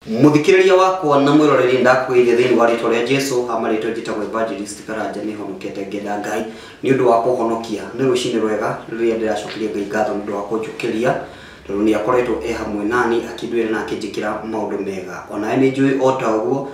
Muthikiriria wakwa na mwiroreri ndakwire thiini wa ritwa ria Jesu amaritwo njitagwo Evangelist Karanja ni honokete ngenda Ngai ni undu wa kuhonokia ni rucini rwega riria ndiracokeria Ngai ngatho ni undu wa kunjukiria tondu ni akoretwo hamwe nani akindwira na akinjikira maundu mega ona ni njui ota uguo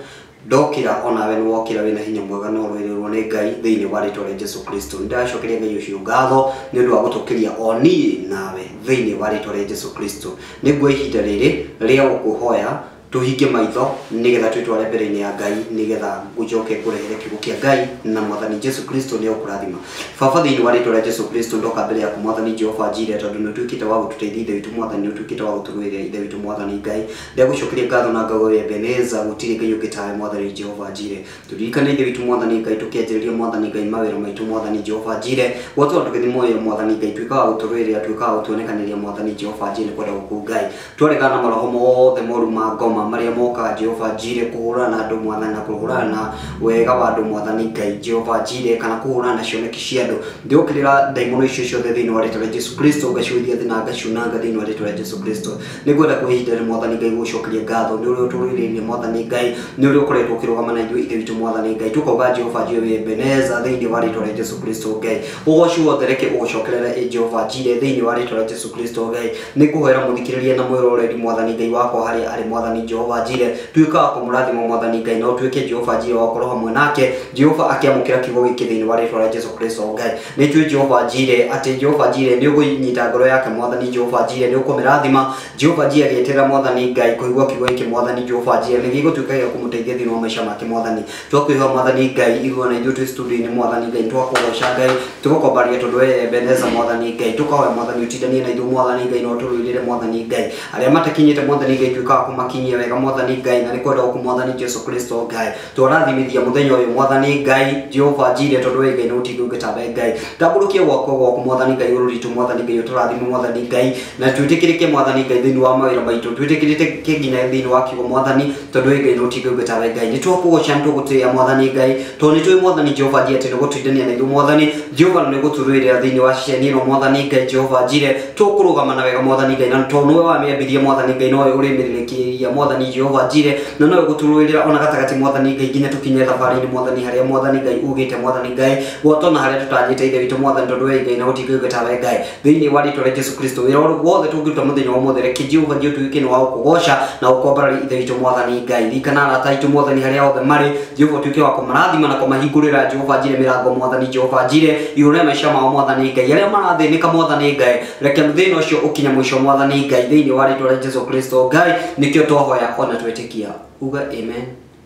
ndokira ona we ni wokira wina hinya mwega no rwirirwo ni Ngai thiini wa ritwa ria Jesu Kristo ndiracokeria Ngai ucio ngatho ni undu wa gutukiria oni nawe thiini wa ritwa ria Jesu Kristo niguo ihinda riri ria gukuhoya tuhige maitho nigetha twitware mbere-ini ya Ngai nigetha gucoke kurehere kiugo kia Ngai na mwathani Jesu Kristo ni okurathima baba thiini wa ritwa ria Jesu Kristo ndoka mbere yaku mwathani Jehova njire tondu ni twikite wa gututeithia ithe witu mwathani ni twikite wa guturwirira ithe witu mwathani Ngai ndagucokeria ngatho na ngago ya Ebeneza gutire Ngai ukitawe mwathani Jehova njire turirikane ithe witu mwathani Ngai tukianjiriria mwathani Ngai mawira maitu mwathani Jehova njire watu tukithimo ya mwathani Ngai twika wa guturwirira twika wa gutuonekaniria mwathani Jehova njire kwenda guku Ngai twaregana maroho mothe moru ma ngoma maria moka Jehova njire kuhurana andu mwathani na kuhurana wega wa andu mwathani Ngai Jehova njire kana kuhurana cioneki cia andu ndiokirira daimono icio ciothe thiini wa ritwa ria Jesu Kristo ngacuithia thina ngacunanga thiini wa ritwa ria Jesu Kristo nigwenda kuhindira mwathani Ngai gucokeria ngatho ni uri uturiririe mwathani Ngai ni uri ukoretwo ukirugama na ithuĩ ithe witu mwathani Ngai tukauga Jehova njire wi Ebeneza thiini wa ritwa ria Jesu Kristo Ngai ugoci wothe reke ugucokerere Jehova njire thiini wa ritwa ria Jesu Kristo Ngai nikuhera muthikiriria na mwiroreri mwathani Ngai wako hari ari mwathani Jehova njire twika kumurathima mwathani Ngai no twike Jehova njire wakoro hamwe nake Jehova akiamukira kiugo giki thiini wa ritwa ria Jesu Kristo Ngai ni twi Jehova njire ati Jehova njire ni ugunyita ngoro yake mwathani Jehova njire ni ukumirathima Jehova njire agitira mwathani Ngai kuigwa kiugo giki mwathani Jehova njire ni gigutwika ya kumuteithia thiini wa maisha make mwathani twakwihoa mwathani Ngai igwa na ithuĩ twi studio-ini mwathani Ngai twakugoca Ngai tugukombaria tondu we Ebeneza mwathani Ngai tukahoya mwathani utindanie na ithuĩ mwathani Ngai no turwirire mwathani Ngai aria matakinyite mwathani Ngai twika kumakinyia wega mwathani Ngai na nikwenda kumwathani Jesu Kristo Ngai twarathimithia muthenya uyu mwathani Ngai Jehova njire tondu we Ngai no utindu ngitabe Ngai ndaburukia gwakwa gwaku mwathani Ngai ururitu mwathani Ngai turathime mwathani Ngai na twitikirike mwathani Ngai thiini wa mawira maitu twitikirike nginya thiini wa kiugo mwathani tondu we Ngai no utindu ngitabe Ngai ni twakugoca ntugutia mwathani Ngai tondu ni twi mwathani Jehova njire ati gutwindania na ithuĩ mwathani Jehova ni guturwirira thiini wa cieni no mwathani Ngai Jehova njire tukurugama na wega mwathani Ngai na tondu we wamiambirie mwathani Ngai no urimirirekia mwathani Jehova njire na no guturwirira ona gatagati mwathani Ngai nginya tukinye thabari-ini mwathani haria mwathani Ngai ugite mwathani Ngai gwotona haria tutanyite ithe witu mwathani tondu we Ngai na gutindu ngitabe Ngai thiini wa ritwa ria Jesu Kristo wira wothe tungiruta muthenya wa mothe reke Jehova njire tuike no wa kugoca na ukombarari ithe witu mwathani Ngai rikana arata aitu mwathani haria othe mari Jehova tuike wa kumarathima na kumahingurira Jehova njire mirango mwathani Jehova njire iguru maisha mao mwathani Ngai aria marathinika mwathani Ngai reke muthenya ucio ukinya mwisho mwathani Ngai thiini wa ritwa ria Jesu Kristo Ngai nikio twahoya ona twetikia uga amen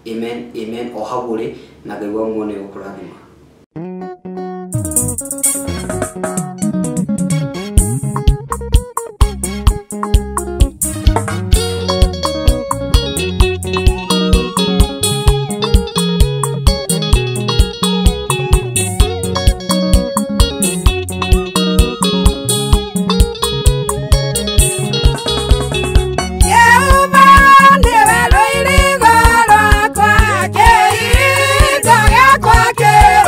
amen amen o haguri na Ngai wa muone ukurathima. Kwake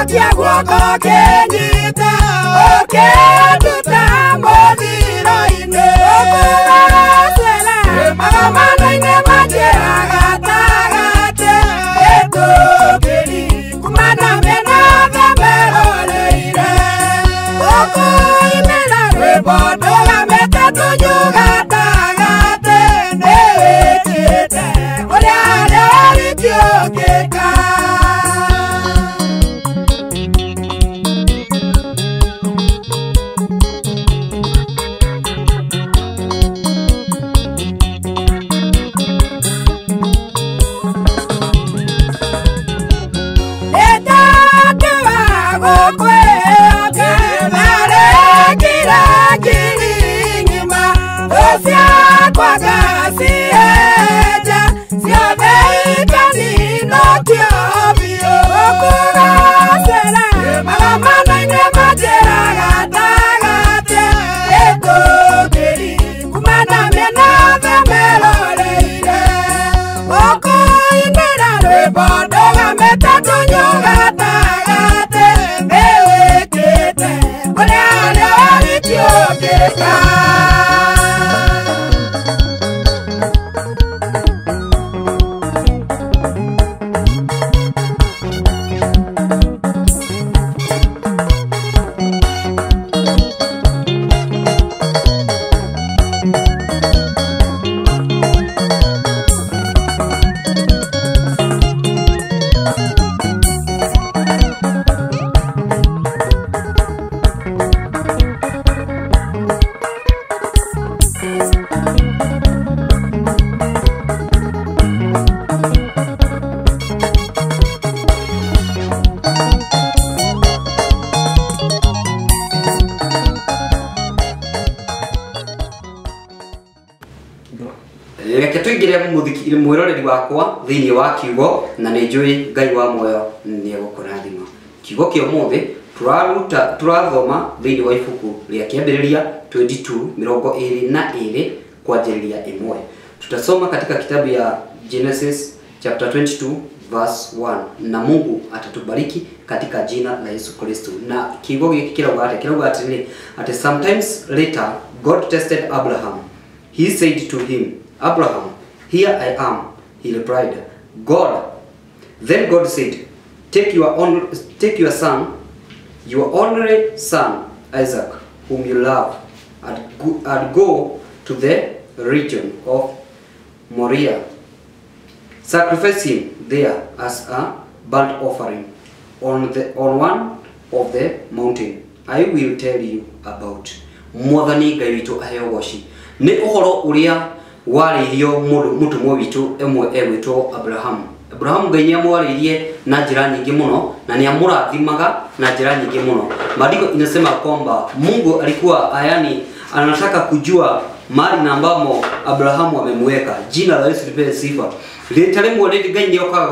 tia guoko kenyita okenduta muthiro-ini okuragacera magamano-ini manjĩra gatagatĩ ĩtũkĩri kumana mĩena yothe meroreire gũkũinĩra rwĩmbo ndũgamĩte tũnyu gatagatĩ nĩwĩkĩte ũrĩa rĩori kĩũngĩka. Reke tuingire muthikiri mwiroreri wakwa thiini wa kiugo na ni njui Ngai wa moyo ni egukurathima. Kiugo kia muthi turathoma thiini wa ibuku ria kiambiriria 22:22 kwanjiriria 1. Tutasoma katika kitabu ya Genesis chapter 22 verse 1 na Mungu atatubariki katika jina la Yesu Kristo. Na kiugo hiki kirauga ati sometimes later God tested Abraham. He said to him, Abraham, here I am. He replied, God. Then God said, take your son, your only son, Isaac, whom you love, and go to the region of Moriah. Sacrifice him there as a burnt offering on one of the mountain I will tell you about. Mwathani Ngai witu aheo goci. Ni uhoro uria waririo mutumwo witu emwe egwitwo Abraham. Abraham Ngai niamwaririe na njira nyingi muno na niamurathimaga na njira nyingi muno. Maandiko inasema kwamba Mungu alikuwa anataka kujua mahali na ambamo Abrahamu amemweka. Jina la Yesu lipewe sifa. Litarimwo rindi Ngai niokaga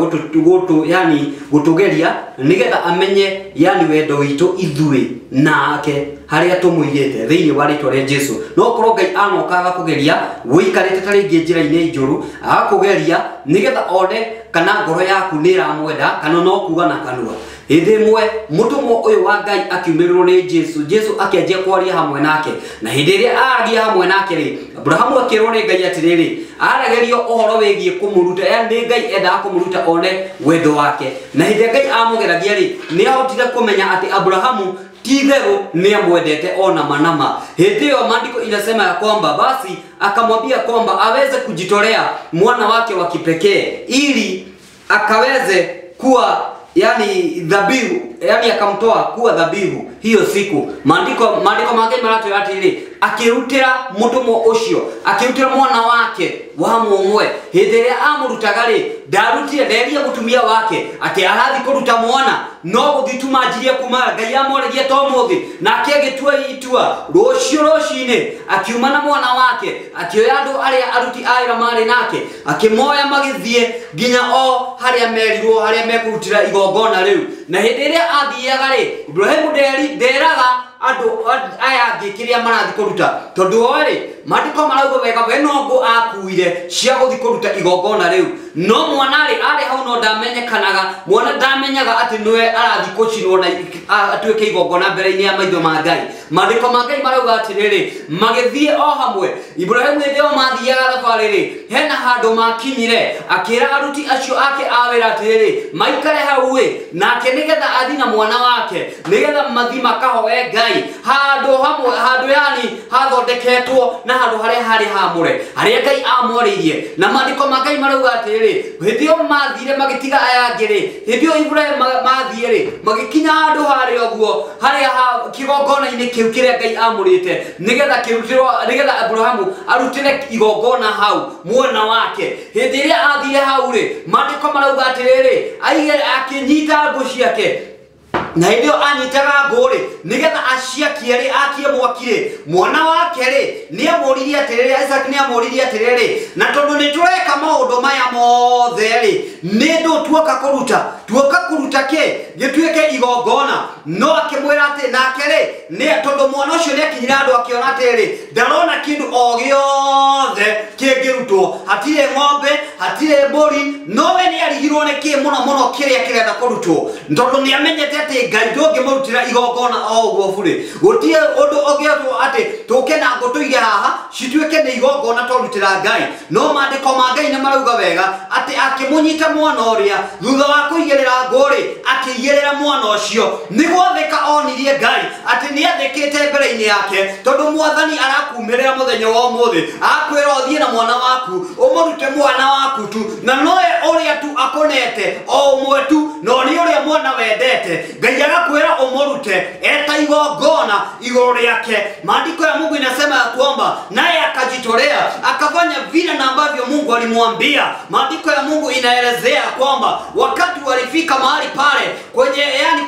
gutugeria nigetha amenye wendo witu ithui nake haria tumwigite thiini wa ritwa ria Jesu. No korwo Ngai anokaga kugeria wikarite ta ringi njira-ini njuru agakugeria nigetha one kana ngoro yaku ni iramwenda kana no kuga na kanua. Hindi imwe mutumwo uyu wa Ngai akiumirirwo ni Jesu akianjia kwaria hamwe nake, na hindi iria aragia hamwe nake ri Abrahamu akirwo ni Ngai atiriri aragerio uhoro wigie kumuruta ni Ngai endaga kumuruta one wendo wake, na hindi Ngai amugeragia ri ni ahotire kumenya ati Abrahamu titheru ni amwendete ona manama. Hindi yo maandiko inasema ya kwamba basi akamwambia kwamba aweze kujitolea mwana wake wa kipekee ili akaweze kuwa dhabihu, akamtoa kuwa dhabihu hiyo siku. Maandiko mangĩ maratwĩra atĩrĩ akirutira mutumwo ucio, akirutira mwana wake wa mũmwe. Hĩndĩ ĩrĩa amũrutaga rĩ ndarutire nderia mutumia wake ati arathi kuruta mwana, no gũthituma njirie kuma Ngai amũregia to mũthĩ, nake agĩtua itua rũciinĩ akiuma na mwana wake, akioya andũ arĩa aruti a wĩra marĩ nake, akimoya magĩthiĩ nginya o harĩa merirwo harĩa mekurutira igongona rĩu. Na hĩndĩ ĩrĩa athiaga rĩ Ibrahimu nderaga andu aya angĩ kĩrĩa marathi kuruta, tondu rĩ mandiko marauga wega we nongo akuire cia guthi kuruta igongona riu no mwana ari hau no ndamenyekanaga mwana ndamenyaga ati niwe arathi kucinwo na atuike igongona mbere-ini ya maitho ma Ngai mandiko ma Ngai marauga atiriri magithie o hamwe Ibrahimu ndio mathiaga thabariri hena handu makinyire akira aruti acio ake awira atiriri maikare hau we nake nigetha athi na mwana wake nigetha mathi makahoe Ngai handu hamwe handu yani hathondeketwo na handu haria hari hamure haria Ngai amworirie na mandiko ma Ngai marauga atiriri hitio mathire magitiga ayangiri hitio Ibrahimu mathiire magikinya handu haria oguo haria kigongona-ini kiu kiria Ngai amurite nigetha kirutirwo nigetha Abrahamu arutire igongona hau mwana wake hindi iria athire hau ri mandiko marauga atiriri akinyita ngo ciake na ndio anyitaga ngori nigetha aciakie ri akie mwakire mwana wake ri ni amuririe atiriri Isaac ni amuririe atiriri na tondu ni tureka maundu maya mothe ri ni ndu tuoka kuruta ke gituike igongona no akimwira ati nake ri ni tondu mwana ucio ni akinyira andu akiona atiriri ndarona kindu o giothe kingirutwo hatire ng'ombe hatire mburi no we ni arigirwo ni ki muno kiria kirenda kurutwo tondu ni amenyete ati Ngai ndungimurutira igongona o uguo buri gutie undu ogiatwo ati tuke na ngutuige haha cituike ni igongona torutira Ngai no mandiko ma Ngai ni marauga wega ati akimunyita mwana uria thutha wa kuigirira nguri akiigirira mwana ucio niguo thika onirie Ngai ati ni athikite mbere-ini yake tondu mwathani arakumirira muthenya wa umuthi akwira uthie na mwana waku umurute mwana waku tu na noe uria tu akonete o umwe tu no ni uria mwana wendete Ngai agakwira umurute eta igongona iguru riake maandiko ya Mungu inasema ya kwamba naye akajitolea akafanya vile na ambavyo Mungu alimwambia maandiko ya Mungu inaelezea kwamba wakati walifika mahali pale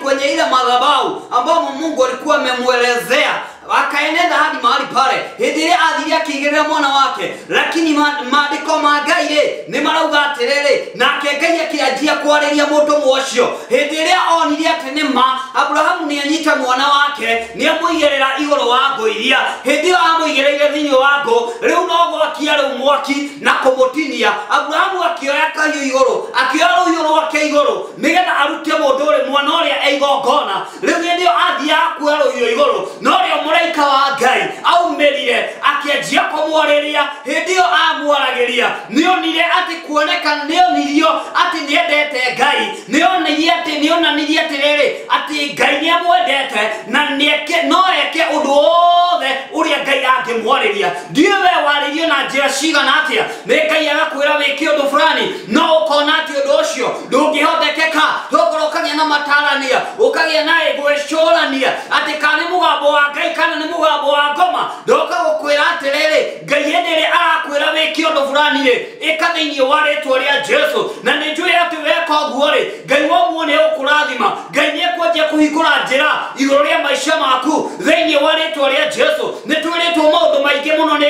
kwenye ile madhabahu ambao Mungu alikuwa amemuelezea akaenenda hadi mahali pale hindi athire akiigirira mwana wake lakini maandiko ma Ngai ni marauga atiriri nake Ngai akianjia kwariria mundu mwocio hindi onirie ati ni ma Abrahamu ni anyita mwana wake ni amuigirira iguru wa ngo iria hindi amuigirire thiini wa ngo riu no gwakia riu mwaki na kumutinia Abrahamu akioya kahiu iguru akioya iguru wake iguru nigetha arute mundu uri mwana uria eigongona riu hindi athia kuoya ruo iguru no rio muraika wa Ngai aumirire akianjia kumwariria hindi amwaragiria nionire ati kuoneka nionirio ati niendete Ngai nionanirie atiriri ati Ngai ni amwendete na nieke no eke undu wothe uria Ngai angimwariria ndiwe waririo na njira cigana atia ni Ngai agakwira wiki undu fulani no ukona ati undu ucio ndungihotekeka togorokania na matarania ukagia naye gwicurania ati kana mugambo wa Ngai kana ni mugambo wa ngoma ndoka gukwira atiriri Ngai endere arakwira wiki undu fulani ri ikathiini wa ritwa ria Jesu na ni njui ati weka uguo ri Ngai womuone ukurathima Ngai ni ekwendia kuhingura njira iguru ria maisha maku thiini wa ritwa ria Jesu ni twiritwo maundu maingi muno ni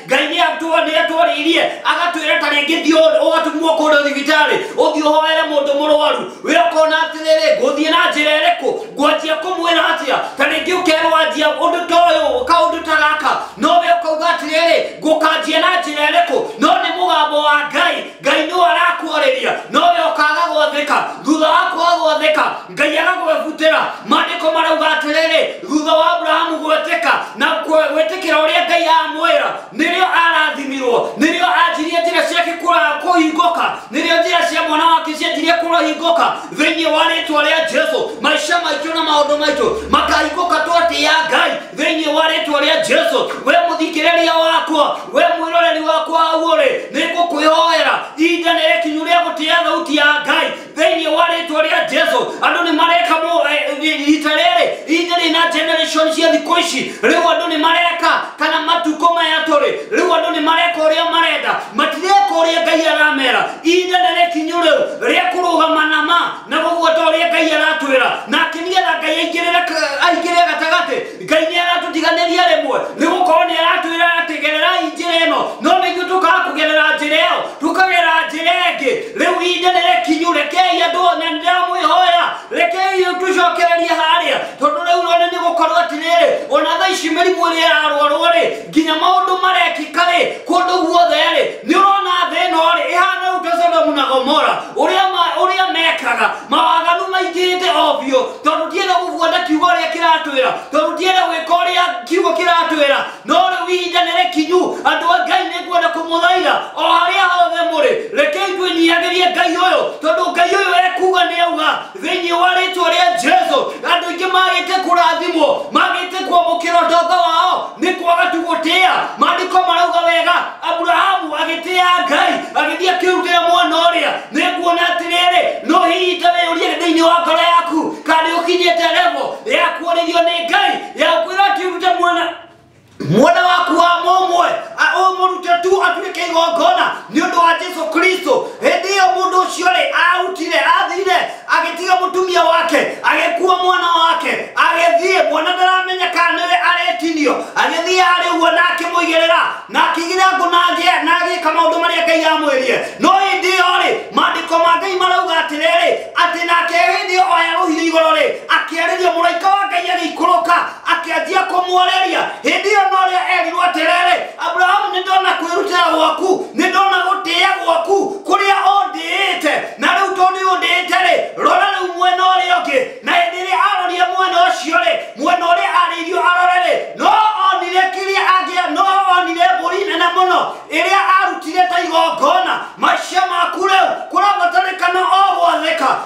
Ngai ni atwaririe agatwira ta ringi thio ugatumwo kundu thibitari uthio hoere mundu murwaru wirakona atiriri nguthie na njira iriku ngwanjia kumwira atia ta ringi ukerwa njia undu toyo kaundu ta gaka no we ukauga atiriri ngukanjia na njira iriku no ni mugambo wa Ngai ni arakwariria no we ukaga gwathika thutha wa gwathika Ngai agagwebutira maandiko marauga atiriri thutha wa Abrahamu gweteka na gwetikira uria Ngai amwira nirio arathimirwo nirio anjirie njira ciake kuhinguka nirio njira cia mwana wake cianjirie kuhinguka thiini wa ritwa ria Jesu maisha maitu na maundu maitu makahinguka twati ya Ngai thiini wa ritwa ria Jesu we muthikiriria wakwa we mwiroreri wakwa agure ningukwihoera ihinda nirekinyu gutia thauti ya Ngai thiini wa ritwa ria Jesu andu ni mareka rita riri ihinda rina generation cia thiku ici riu andu ni mareka kana matuko maya turi riu andu ni mareka uria marenda matireka uria Ngai aramera ihinda nirekinyu riu ria kurugama na gugweta uria Ngai aratwira na akinigetha Ngai aingirire gatagati Ngai ni aratutiganiria rimwe nigukorwo ni aratwira atigerera njira ino no niguo tukaga kugerera njira iyo tukagera njira ingi riu ihinda nirekinyu rekei andu na ndamwihoya rekei tucokererie haria tondu riu none nigukorwo atiriri ona tha ici mĩrimũ ĩrĩa ĩrarwarwo rĩ nginya maũndũ marekĩka rĩ kũndũ guothe rĩ nĩ ũrona thĩ ĩno rĩ ĩhana rĩu ta Sodomu na Gomora ũrĩa mekaga mawaganu maingĩte o biũ tondũ ndienda gũbuata kiugo ũrĩa kĩratwĩra tondũ ndienda gwĩka ũrĩa kiugo kĩratwĩra no rĩu ihinda nĩ rĩkinyu andũ a Ngai nĩ kwenda kũmũthaitha o harĩa hothe mũrĩ rekei twĩnyiihagĩrie Ngai ũyũ tondũ Ngai ũyũ ekuga nĩ auga thĩinĩ wa rĩtwa rĩa Jesũ andũ aingĩ magĩte kũrathimwo magĩte kwamũkĩra ũtonga wao nĩ kwaga tu gũtĩa maandĩko marauga wega Abrahamu agĩtĩa Ngai agĩthiĩ akĩrutĩra mwana ũrĩa nĩ kuona atĩrĩrĩ no hihi ta wĩyũrie thĩinĩ wa ngoro yaku kana ũkinyĩte level ya kuũrĩrio nĩ Ngai ya kwĩra atĩ ũrute mwana waku wa mũmwe ũmũrute tu atuĩke igongona nĩ ũndũ wa Jesũ Kristo hĩndĩ ĩyo mũndũ ũcio rĩ arutire athire agĩtiga mũtumia wake agĩkua mwana wake agĩthiĩ mwana ndaramenya kana nĩwe aretinio agĩthiĩ harĩ ũguo na akĩmũigĩrĩra na akĩigĩra ngũ na agĩka maũndũ marĩa Ngai amwĩrire no hĩndĩ ĩyo rĩ maandĩko ma Ngai marauga atĩrĩrĩ atĩ nake hĩndĩ ĩyo oya rũhiũ igũrũ rĩ akĩarĩria mũraika wa Ngai agĩikũrũka akĩanjia kũmworeria hĩndĩ ĩyo no rĩa erirwo atĩrĩrĩ Abrahamu nĩ ndona kwĩrutĩra gwaku nĩ ndona gũtĩa gwaku kũrĩa ũndĩĩte na rĩu tondũ ũndĩĩte rĩ rora rĩu mwena ũrĩa ũngĩ na hĩndĩ ĩrĩa arorire mwena ũcio rĩ mwena ũrĩa arĩirio arore rĩ no onire kĩrĩa angĩa no onire mbũri nene mũno ĩrĩa arutire ta igongona maica maku rĩu kũrabatarĩkana o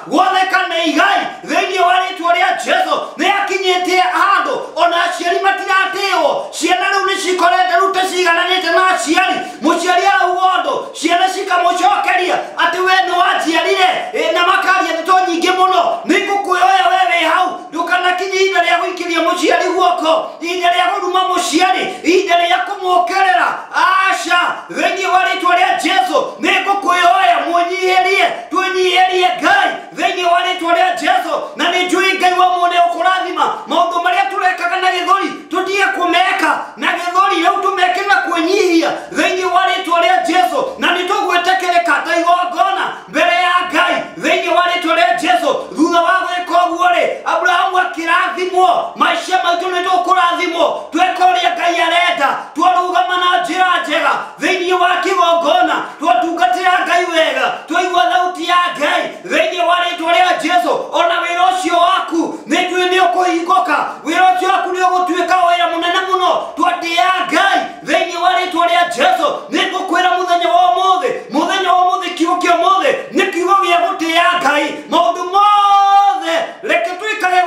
gwathĩka nĩ igai thĩinĩ wa rĩtwa rĩa Jesũ nĩ akinyĩtie handũ ona aciari matiratĩĩo ciana rĩu nĩ cikorete rĩu ta cigananĩte na aciari mũciari arauga ũndũ ciana cikamũcokeria atĩ we nĩ wanjiarire na makaria ndeto nyingĩ mũno nĩ ngũkwĩhoya we wĩ hau ndũkanakinye ihinda rĩa gũikĩria mũciari guoko ihinda rĩa gũruma mũciari ihinda rĩa kũmũũkĩrĩra aca thĩinĩ wa rĩtwa rĩa Jesũ nĩ ngũkwĩhoya mũnyihĩrie twĩnyihĩrie Ngai thĩinĩ wa rĩtwa rĩa Jesũ na nĩ njũĩ Ngai wa mũndũ ũkũrathima maũndũ marĩa tũrekaga na gĩthũri tũtige kũmeka na gĩthũri rĩu tũmeke na kwĩnyihia thĩinĩ wa rĩtwa rĩa Jesũ na nĩ tũgwĩtĩkĩrĩka ta igongona mbere ya Ngai thĩinĩ wa rĩtwa rĩa Jesũ thutha wa gwĩka ũguo rĩ Abrahamu akĩrathimwo maica maitũ nĩ tũkũrathimwo twĩka ũrĩa Ngai arenda twarũgama na njĩra njega thĩinĩ wa kĩgongona twatungatĩra Ngai wega twaigua thauti ya Ngai thĩinĩ wa rĩtwa rĩa Jesũ ona wĩra ũcio waku nĩ ũkũhingũka wĩra ũcio waku nĩ ũgũtuĩka wĩra mũnene mũno twatĩa Ngai thĩinĩ wa rĩtwa rĩa Jesũ nĩ ngũkwĩra mũthenya wa ũmũthĩ kiugo kĩa ũmũthĩ nĩ kiugo gĩa gũtĩa Ngai maũndũ mothe reke tũikare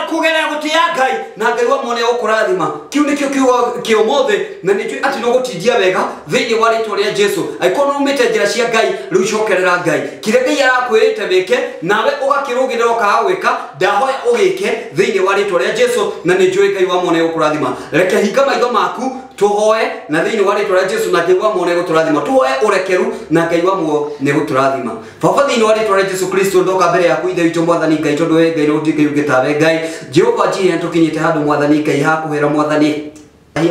kũgerera gũtĩa Ngai na Ngai wa mwene ũkũrathima kiu nĩkĩo kiugo kĩa ũmũthĩ na nĩ njũĩ atĩ no gũtindia wega thĩinĩ wa rĩtwa rĩa Jesũ angĩkorwo nĩ umĩte njĩra cia Ngai rĩu cokerera Ngai kĩrĩa Ngai arakwĩrĩte wĩke nawe ũgakĩrũgĩrĩra ũkaga gwĩka ndahoya ũgĩke thĩinĩ wa rĩtwa rĩa Jesũ na nĩ njũĩ Ngai wa mwene ũkũrathima reke hinga maitho maku tuhoe na thĩinĩ wa rĩtwa rĩa Jesũ na Ngai wa mwene gũtũrathima tuhoe ũrekeru na Ngai wa mwene nĩ gũtũrathima baba thĩinĩ wa rĩtwa rĩa Jesũ Kristo ndoka mbere yaku ithe witũ mwathani Ngai tondũ we Ngai no ndingĩ ũngĩtawe Ngai Jehova Jireh tũkinyĩte handũ mwathani Ngai hakuhera mwathani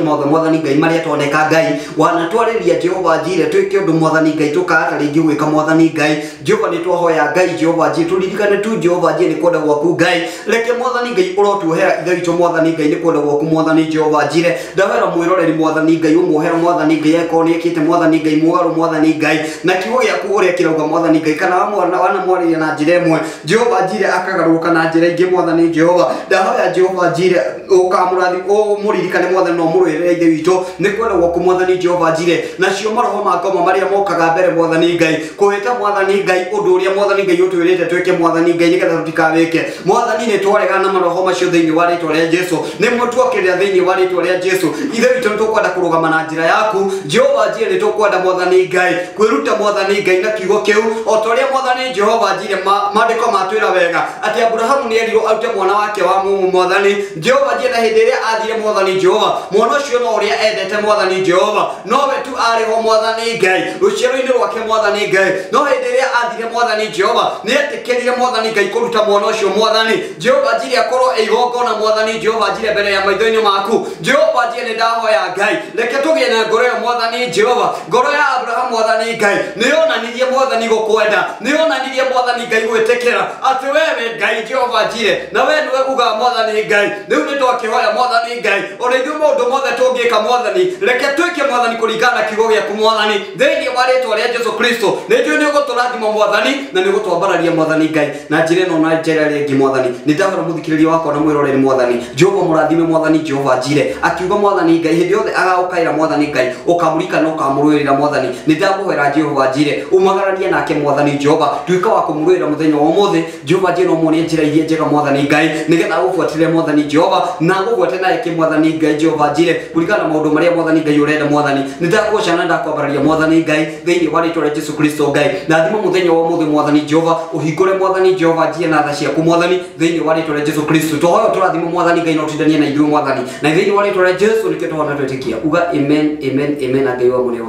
mothe mwathani Ngai marĩa twoneka Ngai wanatwarĩria Jehova Jireh twĩke ũndũ mwathani Ngai tũkaga rĩngĩ gwĩka mwathani Ngai Jehova nĩ twahoya Ngai Jehova Jireh tũririkane tu Jehova Jireh nĩ kwenda gwaku Ngai reke mwathani Ngai ũrotuohera ithe witũ mwathani Ngai nĩ kwenda gwaku mwathani Jehova Jireh ndahera mwĩroreri mwathani Ngai ũmuohera mwathani Ngai eko nĩ ekĩte mwathani Ngai mũgarũ mwathani Ngai na kiugo gĩaku ũrĩa kĩrauga mwathani Ngai kana wanamwarĩria na njĩra ĩmwe Jehova Jireh akagarũrũka na njĩra ingĩ mwathani Jehova ndahoya Jehova Jireh ũkamũririkane mwathani no mũrũĩrĩre ithe witũ nĩ kwenda gwaku mwathani Jehova Jireh nacio maroho ma ngoma marĩa mokaga mbere mwathani Ngai kũhĩta mwathani Ngai ũndũ ũrĩa mwathani Ngai ũtwĩrĩte twĩke mwathani Ngai nĩgetha tũtikawĩke mwathani nĩ twarega na maroho macio thĩinĩ wa rĩtwa rĩa Jesũ nĩmo tuokĩrĩra thĩinĩ wa rĩtwa rĩa Jesũ ithe witũ nĩ tũkwenda kũrũgama na njĩra yaku Jehova Jireh nĩ tũkwenda mwathani Ngai kwĩruta mwathani Ngai na kiugo kĩu o ta ũrĩa mwathani Jehova Jireh maandĩko matwĩra wega atĩ Abrahamu nĩ erirwo arute mwana wake wa mũmwe mwathani Jehova Jireh na hĩndĩ ĩrĩa athire mwathani Jehova mwana ucio no uria endete mwathani Jehova no we tu ari ho mwathani Ngai ruciaro-ini rwake mwathani Ngai no hindi iria athire mwathani Jehova ni etikirire mwathani Ngai kuruta mwana ucio mwathani Jehova njire akorwo igongona mwathani Jehova njire mbere ya maitho-ini maku Jehova njire ni ndahoya Ngai reke tugie na ngoro ya mwathani Jehova ngoro ya Abraham mwathani Ngai ni onanirie mwathani gukwenda ni onanirie mwathani Ngai gwitikira ati wewe Ngai Jehova njire na we niwe uga mwathani Ngai riu ni twakihoya mwathani Ngai ona ithuĩ maũndũ mothe tũngĩka mwathani reke twĩke mwathani kũringana na kiugo gĩaku mwathani thĩinĩ wa rĩĩtwa rĩa Jesũ Kristo nĩ njũĩ nĩ ũgũtũrathima mwathani na nĩ ũgũtwambararia mwathani Ngai na njĩra ĩno na njĩra rĩngĩ mwathani nĩ ndahora mũthikĩrĩria wakwa na mwĩroreri mwathani Jehova mũrathime mwathani Jehova njire akiuga mwathani Ngai hĩndĩ yothe agagũkaĩra mwathani Ngai ũkamũrika na ũkamũrũĩrĩra mwathani nĩ ndamũhoera Jehova njire umagararie nake mwathani Jehova tuĩka wa kũmũrũĩra mũthenya wa ũmũthĩ Jehova njire no muonie njĩra iria njega mwathani Ngai nĩgetha agũbuatĩrĩre mwathani Jehova na agũbuate naye kĩ mwathani Ngai Jehova njire kũringana na maũndũ marĩa mwathani Ngai ũrenda mwathani nĩ ndakũgoca na ndakwambararia mwathani Ngai thĩinĩ wa rĩĩtwa rĩa Jesũ Kristo Ngai na thima mũthenya wa ũmũthĩ mwathani Jehova ũhingũre mwathani Jehova njire na tha ciaku mwathani thĩinĩ wa rĩĩtwa rĩa Jesũ Kristo tũhoya tũrathima mwathani Ngai na ũtindanie na ithuĩ mwathani na thĩinĩ wa rĩĩtwa rĩa Jesũ nĩkĩo tũhona twĩtĩkia uga amen amen amen na Ngai wa mũnene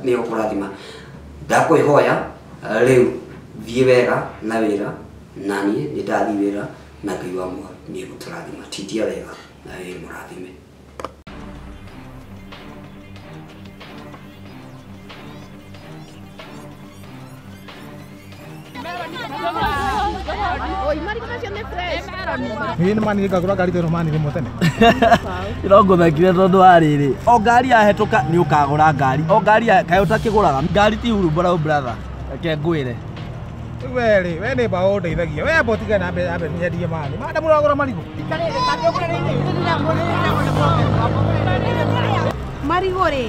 nĩ ũkũrathima ndakwĩhoya rĩu thiĩ wega na wĩra naniĩ nĩ ndathiĩ wĩra na Ngai wa muoyo nĩ egũtũrathima tindia wega na wĩ mũrathime Ini mani ngagura ngari teno mani rimwe tene. Irongũthekire tondu wa rĩrĩ o ngari yahetũka nĩ ũkagũra ngari o ngari kaĩ ũtakĩgũraga ngari ti huru brother reke ngwĩre Weri we nĩ mbaũ ndeithagia we botiga na ambe nyendie mani mada mũragũra marigũ marigũ rĩ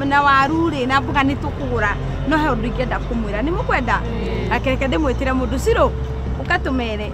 na waru rĩ na mboga nĩ tũkũgũra no he ũndũ ingĩenda kũmwĩra nĩ mũkwenda reke ndĩmwĩtĩre mũndũ Ciro ũkatũmere